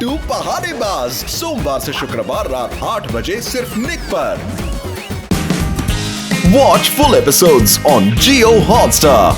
बिट्टू पहाड़ेबाज, सोमवार से शुक्रवार रात 8 बजे सिर्फ निक पर। Watch full episodes on Jio Hotstar।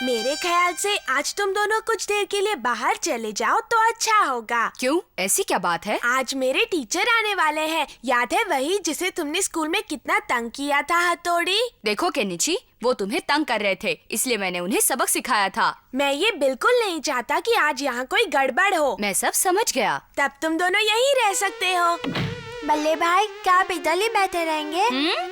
मेरे ख्याल से आज तुम दोनों कुछ देर के लिए बाहर चले जाओ तो अच्छा होगा। क्यों? ऐसी क्या बात है? आज मेरे टीचर आने वाले हैं। याद है वही जिसे तुमने स्कूल में कितना तंग किया था हथौड़ी? देखो केनिची, वो तुम्हें तंग कर रहे थे, इसलिए मैंने उन्हें सबक सिखाया था। मैं ये बिल्कुल नहीं चाहता कि आज यहाँ कोई गड़बड़ हो। मैं सब समझ गया। तब तुम दोनों यहीं रह सकते हो। बल्ले भाई, क्या आप इधर ही बैठे रहेंगे?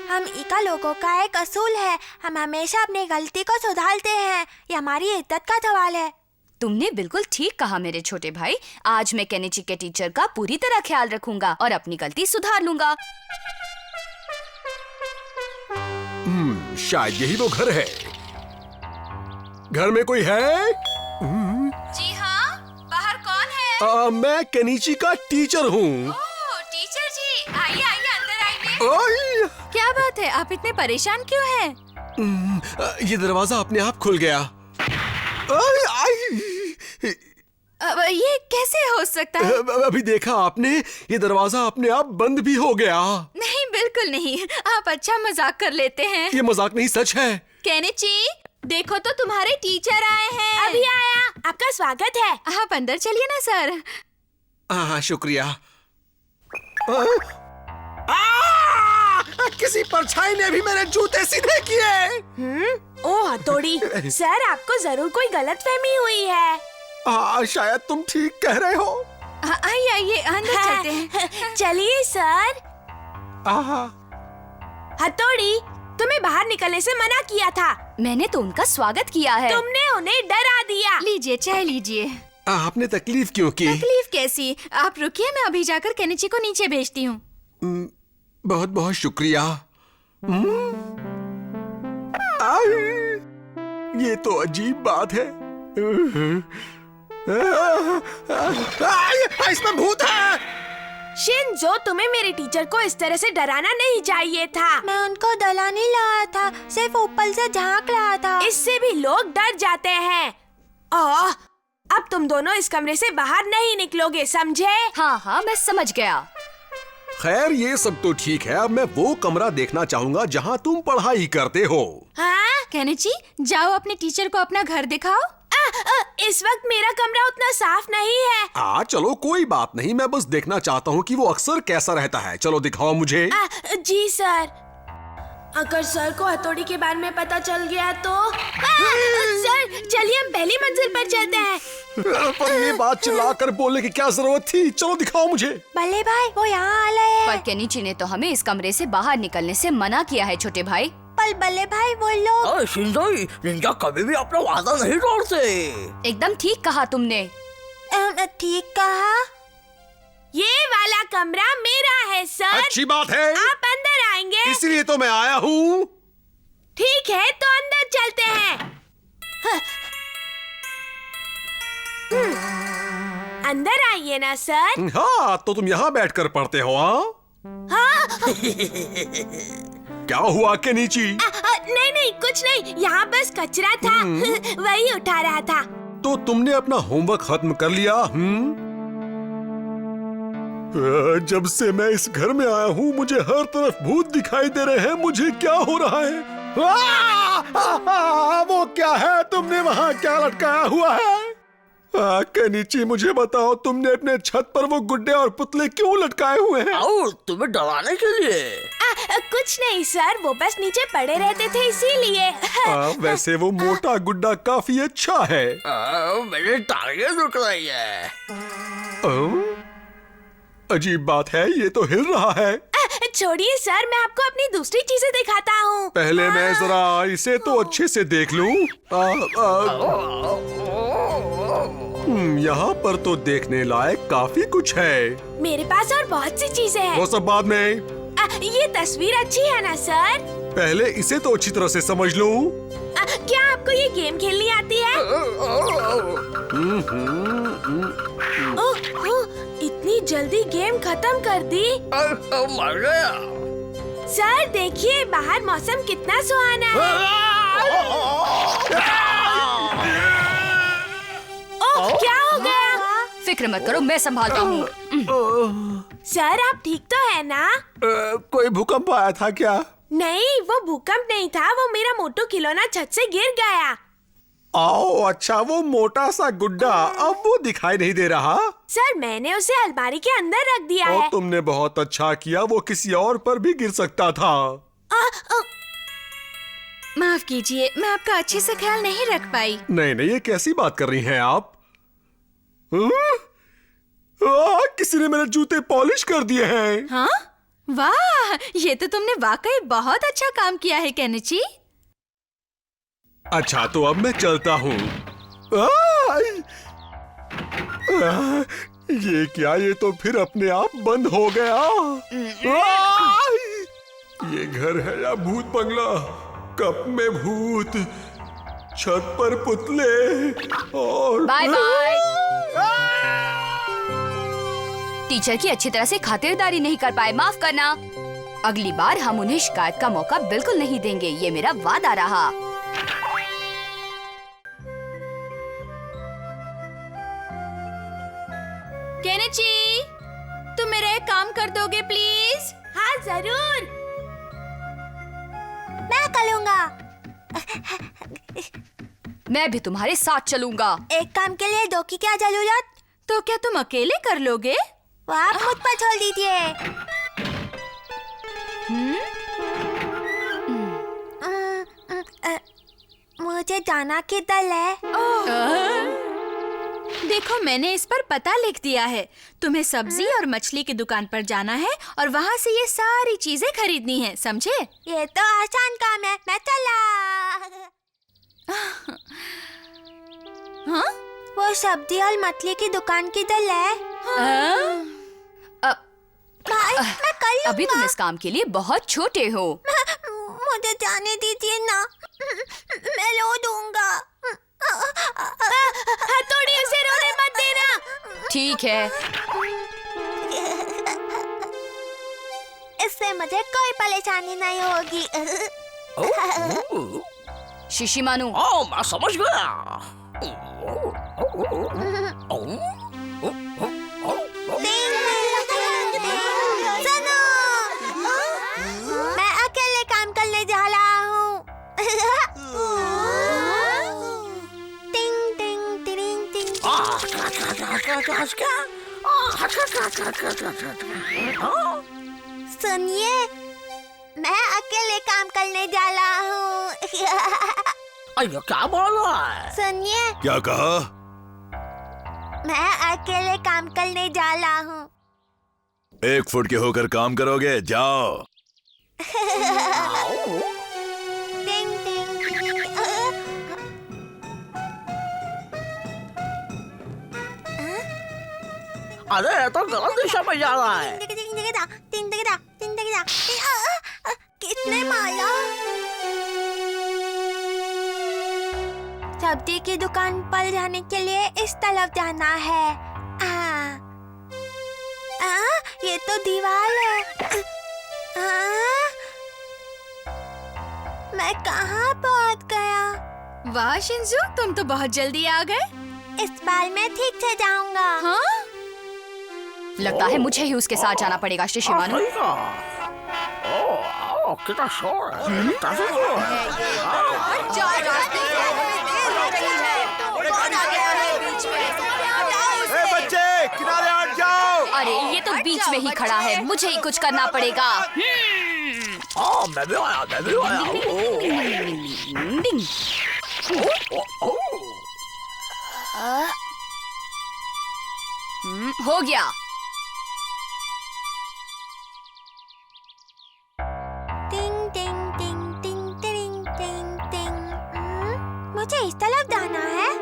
हम इका लोगों का एक असूल है, हम हमेशा अपनी गलती को सुधारते हैं। ये हमारी इज्जत का सवाल है। तुमने बिल्कुल ठीक कहा मेरे छोटे भाई। आज मैं केनिची के टीचर का पूरी तरह ख्याल रखूंगा और अपनी गलती सुधार लूंगा। शायद यही वो घर है। घर में कोई है? जी हाँ, बाहर कौन है? मैं केनिची का टीचर हूँ। टीचर जी, आइए आइए, अंदर आइए। क्या बात है, आप इतने परेशान क्यों हैं? ये दरवाजा अपने आप खुल गया। ये कैसे हो सकता है? अभी देखा आपने, ये दरवाजा अपने आप बंद भी हो गया। नहीं, बिल्कुल नहीं, आप अच्छा मजाक कर लेते हैं। ये मजाक नहीं, सच है। केनिची, देखो तो तुम्हारे टीचर आए हैं। अभी आया, आपका स्वागत है। आप अंदर चलिए ना सर। हाँ, शुक्रिया। किसी परछाई ने भी मेरे जूते सीधे किए। ओ हथौड़ी, सर आपको जरूर कोई गलतफहमी हुई है। शायद तुम ठीक कह रहे हो। आइए आइए, अंदर चलते हैं। चलिए सर। हथौड़ी, तुम्हें बाहर निकलने से मना किया था। मैंने तो उनका स्वागत किया है। तुमने उन्हें डरा दिया। लीजिए, चाय लीजिए। आपने तकलीफ क्यों की? तकलीफ कैसी? आप रुकिए, मैं अभी जाकर केनिची को नीचे भेजती हूँ। बहुत बहुत शुक्रिया। ये तो अजीब बात है। इसमें भूत है। शिनजो, तुम्हें मेरे टीचर को इस तरह से डराना नहीं चाहिए था। मैं उनको डरा नहीं रहा था, सिर्फ ऊपर से झांक रहा था। इससे भी लोग डर जाते हैं। अब तुम दोनों इस कमरे से बाहर नहीं निकलोगे, समझे? हाँ हाँ, मैं समझ गया। खैर, ये सब तो ठीक है। अब मैं वो कमरा देखना चाहूँगा जहाँ तुम पढ़ाई करते हो। हाँ? केनिची, जाओ अपने टीचर को अपना घर दिखाओ। इस वक्त मेरा कमरा उतना साफ नहीं है। चलो कोई बात नहीं, मैं बस देखना चाहता हूँ कि वो अक्सर कैसा रहता है। चलो दिखाओ मुझे। जी सर। अगर सर को हथौड़ी के बारे में पता चल गया तो सर, चलिए हम पहली मंजिल पर चलते हैं। पर ये बात चिल्लाकर बोलने की क्या जरूरत थी? चलो दिखाओ मुझे। बल्ले भाई, वो यहाँ आ रहे हैं। पर केनिची ने तो हमें इस कमरे से बाहर निकलने से मना किया है छोटे भाई। पर बल्ले भाई, वो लोग। शिनजोई, निंजा कभी भी अपना वादा नहीं तोड़ते। एकदम ठीक कहा तुमने। ठीक कहा। ये वाला कमरा मेरा है सर। अच्छी बात है। आप अंदर आएंगे? इसलिए तो मैं आया हूँ। ठीक है, तो अंदर चलते हैं। अंदर आइए ना सर। हाँ, तो तुम यहाँ बैठकर पढ़ते हो? हाँ? क्या हुआ केनिची? नहीं नहीं, कुछ नहीं, यहाँ बस कचरा था। वही उठा रहा था। तो तुमने अपना होमवर्क खत्म कर लिया? जब से मैं इस घर में आया हूँ, मुझे हर तरफ भूत दिखाई दे रहे हैं। मुझे क्या हो रहा है? वो क्या है? तुमने वहाँ क्या लटकाया हुआ है? केनिची, मुझे बताओ, तुमने अपने छत पर वो गुड्डे और पुतले क्यों लटकाए हुए हैं? तुम्हें डराने के लिए। कुछ नहीं सर, वो बस नीचे पड़े रहते थे इसीलिए। वैसे वो मोटा गुड्डा काफी अच्छा है। मेरे टारगेट रुक रही है। अजीब बात है, ये तो हिल रहा है। छोड़िए सर, मैं आपको अपनी दूसरी चीजें दिखाता हूँ। पहले मैं जरा इसे तो अच्छे से देख लूं। यहाँ पर तो देखने लायक काफी कुछ है। मेरे पास और बहुत सी चीजें हैं। वो सब बाद में। ये तस्वीर अच्छी है ना सर? पहले इसे तो अच्छी तरह से समझ लूं। क्या आपको ये गेम खेलनी आती है? ओह, इतनी जल्दी गेम खत्म कर दी? मर गया। सर देखिए, बाहर मौसम कितना सुहाना है। फिक्र मत करो, मैं संभालता हूँ। सर आप ठीक तो है ना? कोई भूकंप आया था क्या? नहीं, वो भूकंप नहीं था, वो मेरा मोटू खिलौना छत से गिर गया। आओ, अच्छा वो मोटा सा गुड्डा अब वो दिखाई नहीं दे रहा। सर मैंने उसे अलमारी के अंदर रख दिया है। तुमने बहुत अच्छा किया, वो किसी और पर भी गिर सकता था। माफ कीजिए, मैं आपका अच्छे से ख्याल नहीं रख पाई। नहीं नहीं, ये कैसी बात कर रही हैं आप? किसी ने मेरे जूते पॉलिश कर दिए हैं। हाँ? वाह, ये तो तुमने वाकई बहुत अच्छा काम किया है केनिची। अच्छा तो अब मैं चलता हूँ। ये क्या, ये तो फिर अपने आप बंद हो गया। ये घर है या भूत बंगला? कप में भूत, छत पर पुतले और बाय बाय। टीचर की अच्छी तरह से खातिरदारी नहीं कर पाए, माफ करना। अगली बार हम उन्हें शिकायत का मौका बिल्कुल नहीं देंगे, ये मेरा वादा रहा। केनिची, तुम मेरा एक काम कर दोगे प्लीज? हाँ जरूर, मैं करूँगा। मैं भी तुम्हारे साथ चलूंगा। एक काम के लिए दो की क्या जरूरत? तो क्या तुम अकेले कर लोगे? वो आप मुझ पर छोड़ दीजिए। मुझे जाना किधर है? देखो, मैंने इस पर पता लिख दिया है। तुम्हें सब्जी और मछली की दुकान पर जाना है और वहाँ से ये सारी चीजें खरीदनी है, समझे? ये तो आसान काम है, मैं चला। हाँ? वो सब्जी और मछली की दुकान किधर है? भाई, मैं कर लूंगा। अभी तुम इस काम के लिए बहुत छोटे हो। मुझे जाने दीजिए ना, मैं रो दूंगा। हथौड़ी, उसे रोने मत देना। ठीक है। इससे मुझे कोई परेशानी नहीं होगी। शिशिमानु, मैं समझ गया। सुनो, मैं अकेले काम करने जा रहा हूँ। टिंग टिंग टिरिंग टिंग। सुनिए, मैं अकेले काम करने जा रहा हूँ। अरे क्या बोल रहा है? सुनिए, क्या कहा? मैं अकेले काम करने जा रहा हूँ। 1 फुट के होकर काम करोगे? जाओ। टिंग टिंग टिंग। अरे ये तो गलत दिशा में जा रहा है। किसने मारा? सब्जी की दुकान पर जाने के लिए इस तरफ जाना है। ये तो दीवार है। मैं कहाँ पहुँच गया? वाह शिंजू, तुम तो बहुत जल्दी आ गए। इस बार मैं ठीक से जाऊंगा। हाँ? लगता है मुझे ही उसके साथ जाना पड़ेगा शिशिमानु। कितना शोर है, काफी शोर है। बच्चे किनारे हट जाओ। अरे ये तो बीच में ही खड़ा है, मुझे ही कुछ करना पड़ेगा। मैं भी आया, मैं भी आया। हो गया। टिंग टिंग टिंग टिंग टिंग टिंग टिंग। मुझे इस तरफ जाना है।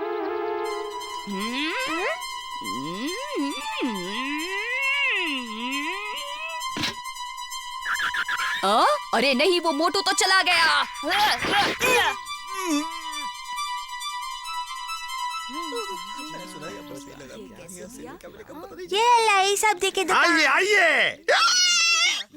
अरे नहीं, वो मोटू तो चला गया। ये लाई सब्जी की दुकान। आइए आइए।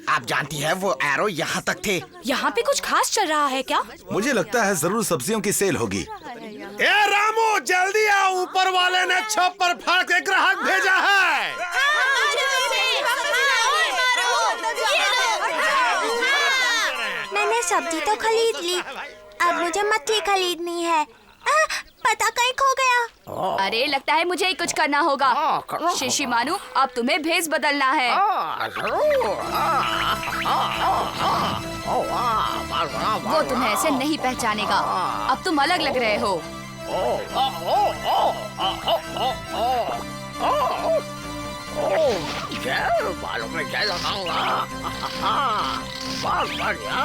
आप जानती हैं वो एरो यहाँ तक थे। यहाँ पे कुछ खास चल रहा है क्या? मुझे लगता है जरूर सब्जियों की सेल होगी। ए रामू, जल्दी आओ, ऊपर वाले ने छप्पर फाड़ के ग्राहक भेजा है। मैंने सब्जी तो खरीद ली, अब मुझे मछली खरीदनी है। पता कहीं खो गया। अरे लगता है मुझे ही कुछ करना होगा। शिशिमानु, अब तुम्हें भेस बदलना है। वो तुम्हें ऐसे नहीं पहचानेगा। अब तुम अलग लग रहे हो। बालों में क्या लगाऊंगा? बहुत बढ़िया।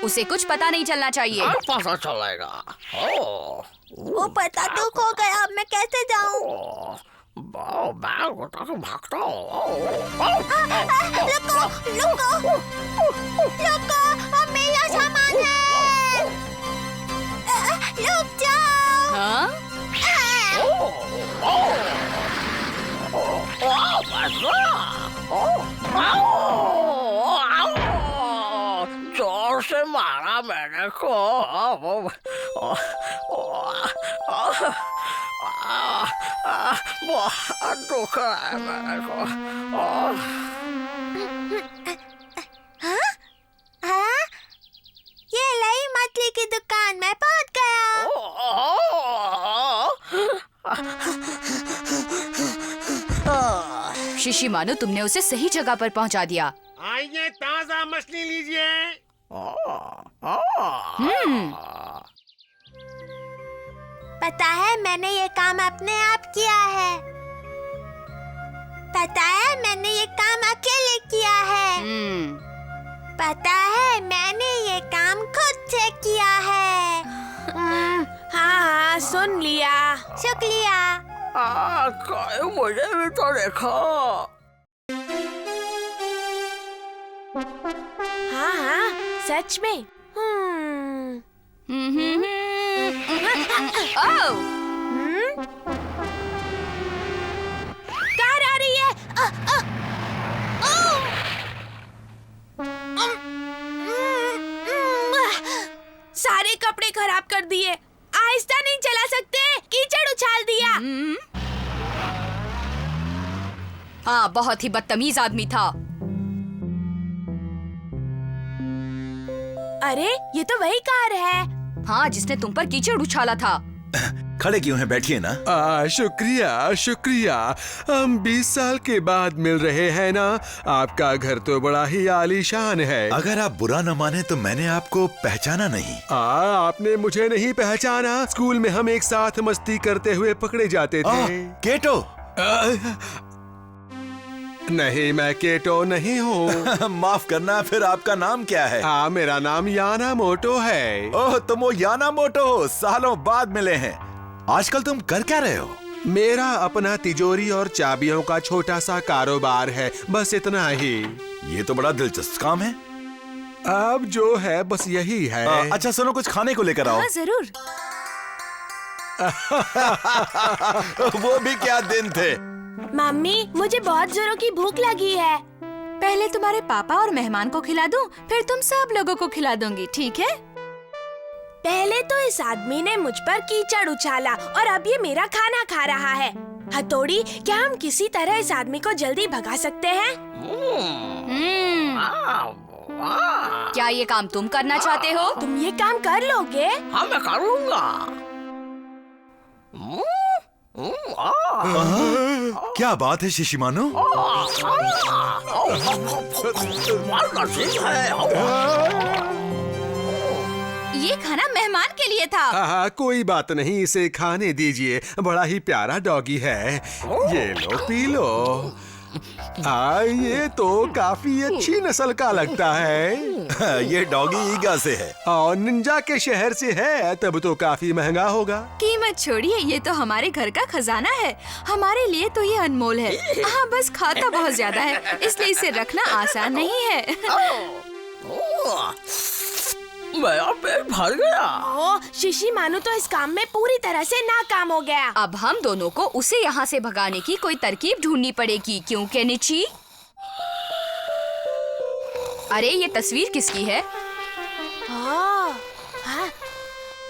उसे कुछ पता नहीं चलना चाहिए। पता चलेगा। वो पता तो खो गया, अब मैं कैसे जाऊँ? बैग उठा के भागता हूँ। रुको, रुको, रुको, अब मेरा सामान है। रुक जाओ। हाँ? जोर से मारा मैंने को। बहुत दुख है मेरे को। हाँ? ये लई मछली की दुकान में पहुंच गया। शिशिमानु, तुमने उसे सही जगह पर पहुंचा दिया। आइए, ताजा मछली लीजिए। पता है, मैंने ये काम अपने आप किया है। पता है, मैंने ये काम अकेले किया है। पता है, मैंने ये काम खुद से किया है। हाँ, सुन लिया। शुक्रिया। मुझे भी तो देखो। हाँ, सच में। कार आ रही है। सारे कपड़े खराब कर दिए। आहिस्ता नहीं चला सकते, कीचड़ उछाल दिया। हाँ, बहुत ही बदतमीज आदमी था। अरे, ये तो वही कार है। हाँ, जिसने तुम पर कीचड़ उछाला था। खड़े क्यों हैं? बैठिए ना। शुक्रिया, शुक्रिया। हम 20 साल के बाद मिल रहे हैं ना। आपका घर तो बड़ा ही आलीशान है। अगर आप बुरा न माने तो मैंने आपको पहचाना नहीं। आपने मुझे नहीं पहचाना। स्कूल में हम एक साथ मस्ती करते हुए पकड़े जाते थे। केटो। नहीं, मैं केटो नहीं हूँ। माफ करना, फिर आपका नाम क्या है? मेरा नाम यानामोटो है। ओह, तुम वो यानामोटो हो। सालों बाद मिले हैं। आजकल तुम कर क्या रहे हो? मेरा अपना तिजोरी और चाबियों का छोटा सा कारोबार है, बस इतना ही। ये तो बड़ा दिलचस्प काम है। अब जो है बस यही है। अच्छा सुनो, कुछ खाने को लेकर आओ। हाँ, जरूर। वो भी क्या दिन थे। मम्मी, मुझे बहुत जोरों की भूख लगी है। पहले तुम्हारे पापा और मेहमान को खिला दूं, फिर तुम सब लोगों को खिला दूंगी, ठीक है? पहले तो इस आदमी ने मुझ पर कीचड़ उछाला और अब ये मेरा खाना खा रहा है। हथौड़ी, क्या हम किसी तरह इस आदमी को जल्दी भगा सकते हैं? क्या ये काम तुम करना चाहते हो? तुम ये काम कर लोगे? हाँ, मैं करूँगा। क्या बात है शिशिमानु? ये खाना मेहमान के लिए था। कोई बात नहीं, इसे खाने दीजिए। बड़ा ही प्यारा डॉगी है। ये लो, पी लो। ये तो काफी अच्छी नस्ल का लगता है। ये डॉगी ईगा से है और निंजा के शहर से है, तब तो काफी महंगा होगा। कीमत छोड़िए, ये तो हमारे घर का खजाना है। हमारे लिए तो ये अनमोल है। हाँ, बस खाता बहुत ज्यादा है, इसलिए इसे रखना आसान नहीं है। मेरा पेट भर गया। ओह, शिशी मानू तो इस काम में पूरी तरह से नाकाम हो गया। अब हम दोनों को उसे यहाँ से भगाने की कोई तरकीब ढूंढनी पड़ेगी, क्यों केनिची? अरे ये तस्वीर किसकी है? हाँ,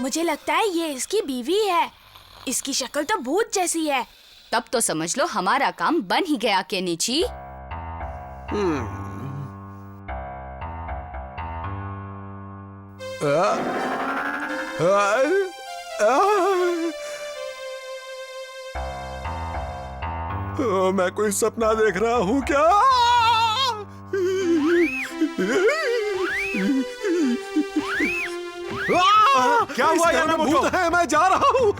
मुझे लगता है ये इसकी बीवी है। इसकी शक्ल तो भूत जैसी है। तब तो समझ लो हमारा काम बन ही गया केनिची। मैं कोई सपना देख रहा हूँ क्या? क्या हुआ याना मोटो? भूत है, मैं जा रहा हूँ।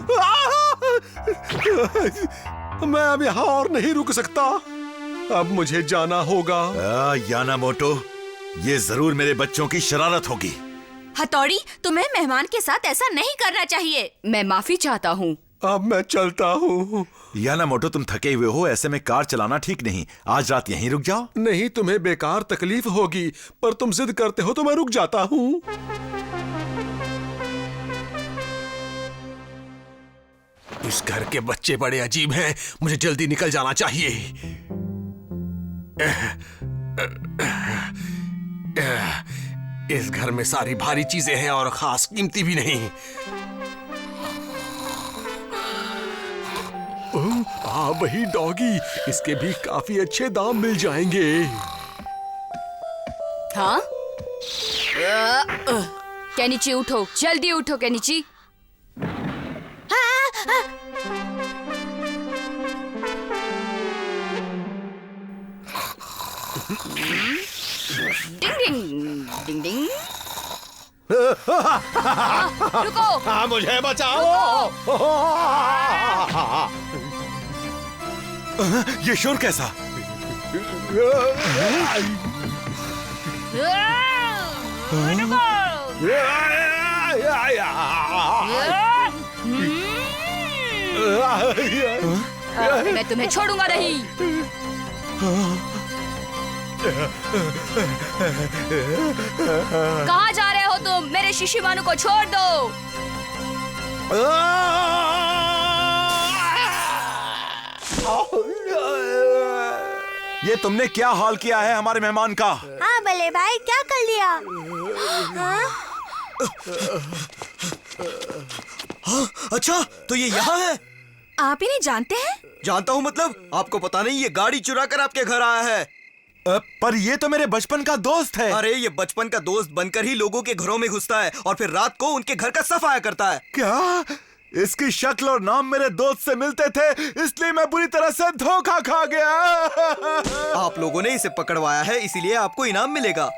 मैं अब यहाँ और नहीं रुक सकता। अब मुझे जाना होगा। याना मोटो, ये जरूर मेरे बच्चों की शरारत होगी। हथौड़ी, तुम्हें मेहमान के साथ ऐसा नहीं करना चाहिए। मैं माफी चाहता हूँ। अब मैं चलता हूँ। याना मोटो, तुम थके हुए हो, ऐसे में कार चलाना ठीक नहीं। आज रात यहीं रुक जाओ। नहीं, तुम्हें बेकार तकलीफ होगी, पर तुम जिद करते हो तो मैं रुक जाता हूँ। इस घर के बच्चे बड़े अजीब हैं। मुझे जल्दी निकल जाना चाहिए। इस घर में सारी भारी चीजें हैं और खास कीमती भी नहीं। हाँ, वही डॉगी। इसके भी काफी अच्छे दाम मिल जाएंगे। हाँ? केनिची उठो, जल्दी उठो केनिची। डिंग डिंग डिंग डिंग। रुको। हाँ, मुझे बचाओ। ये शोर कैसा? मैं तुम्हें छोड़ूंगा नहीं। कहाँ जा रहे हो तुम? मेरे शिशिमानु को छोड़ दो। ये तुमने क्या हाल किया है हमारे मेहमान का? हाँ बल्ले भाई, क्या कर लिया? अच्छा, तो ये यहाँ है? आप इन्हें जानते हैं? जानता हूँ मतलब, आपको पता नहीं ये गाड़ी चुरा कर आपके घर आया है। पर ये तो मेरे बचपन का दोस्त है। अरे ये बचपन का दोस्त बनकर ही लोगों के घरों में घुसता है और फिर रात को उनके घर का सफाया करता है। क्या? इसकी शक्ल और नाम मेरे दोस्त से मिलते थे, इसलिए मैं बुरी तरह से धोखा खा गया। आप लोगों ने इसे पकड़वाया है, इसीलिए आपको इनाम मिलेगा।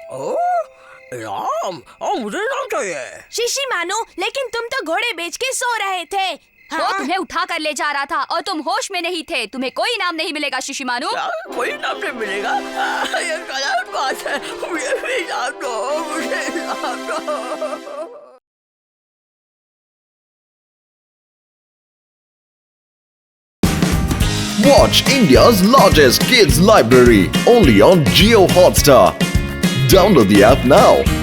इनाम? मुझे इनाम चाहिए। शिशी मानू, लेकिन तुम तो घोड़े बेच के सो रहे थे। वो तुम्हें उठा कर ले जा रहा था और तुम होश में नहीं थे। तुम्हें कोई इनाम नहीं मिलेगा शिशिमानु। कोई इनाम नहीं मिलेगा? ये गलत बात है। मुझे इनाम दो, मुझे इनाम दो। Watch India's largest kids library only on Jio Hotstar. Download the app now.